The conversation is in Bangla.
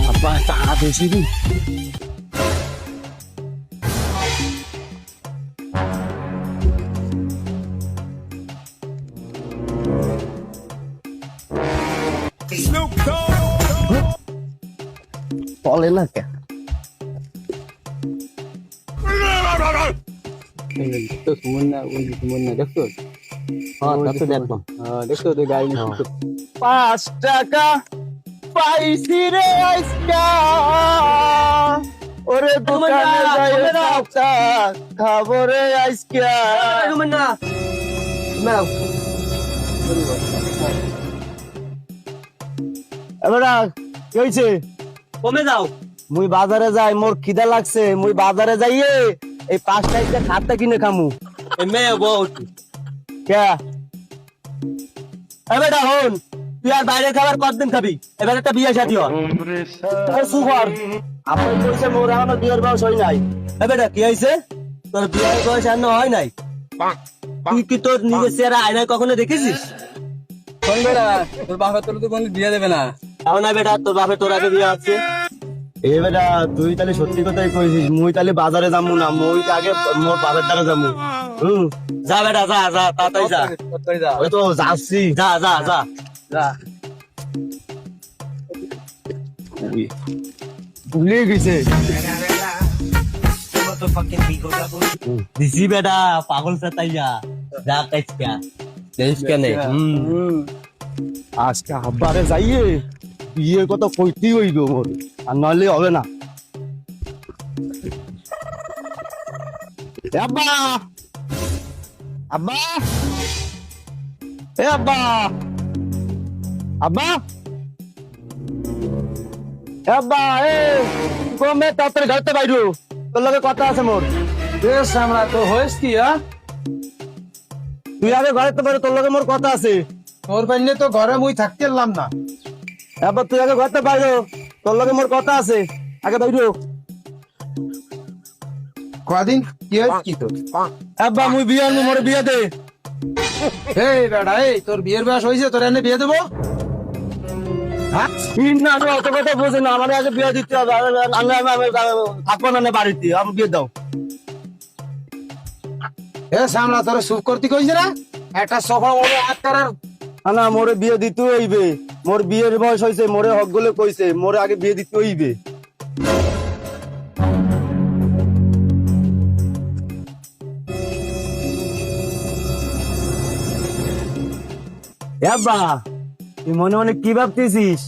আব্বা টাকা বেশি দিন। বলে না কে তো সুমন্না ওই সুমন্না দেখছো? হ্যাঁ তা তো দেখলাম। দেখছো তো গাড়ি নিয়ে 5 টাকা পাইছি রে আজকা, ওরে দোকানে যাই টাকা খাবো রে আজকা। এবার কি হয়েছে? কমে যাও। মুই বাজারে যাই, মোর খিদা লাগছে, মুই বাজারে যাইয়ে এই 5 টাকা খাতা কিনে খামু। মেয়ে বউ কে এবার হন, তুই আর বাইরে খাবার কতদিন খাবি? এবার একটা বিয়ে শাদী হয়। সুপার আপনার কইছে মোর এখনো বিয়ের বয়স হয় নাই। এবার কি হয়েছে? তোর বিয়ের বয়স এখনো হয় নাই? তুই কি তোর নিজের চেহারা আয়নায় কখনো দেখেছিস? শোন বেটা, তোর বাবা তোর তো কোনো দিয়ে দেবে না। তাও না বেটা, তোর বাপে তোর আগে বিয়ে আছে। এ বেটা তুই তাহলে সত্যি কথাই কইছিস, মুই তাহলে বাজারে যামু না, মুই আগে মোর বাবার দ্বারা যামু। যা বেটা যা যা, তাড়াতাড়ি যা। তাড়াতাড়ি যা। ওই তো যাচ্ছি। যা যা যা। যা। ভুলে গেছে। দিছি বেটা, পাগল সাতাইয়া যা কাইছকা দেশ কেনে। আজকে আব্বারে যাইয়ে বিয়ের কথা কইতেই হইব মোর, আর নইলে হবে না। এ আব্বা, আব্বা, এ আব্বা, আব্বা, এ আব্বা, এ কমে তাড়াতাড়ি ঘরতে বাইরো, তোর লগে কথা আছে মোর। বেশ আমরা তো হয়েছ কি হ্যাঁ? তুই আগে ঘরে তো বাইরো, তোর লগে মোর কথা আছে। তোর পাইলে তো ঘরে মুই থাকতে পারলাম না। আব্বা তুই আগে ঘরতে বাইরো, তোর লগে মোর কথা আছে, আগে বাইরো। কদিন কি হয়েছ কি তোর? আব্বা মুই বিয়ে আনবো, মোরে বিয়ে দে। এই বেটা, এই তোর বিয়ের বয়স হয়েছে, তোর এনে বিয়ে দেবো? না আমি অত কথা বুঝি না, আমার আগে বিয়ে দিতে হবে, আমি থাকবো না বাড়িতে, আমি বিয়ে দাও। এ সামলা তোর সুখ করতে কইছে না, একটা সফা বলে আকার। না মোরে বিয়ে দিতে হইবে, মোর বিয়ের বয়স হয়েছে, মোরে হক গুলো কইছে, মোরে আগে বিয়ে দিতে হইবে। আব্বা তুই মনে মনে কি ভাবতেছিস?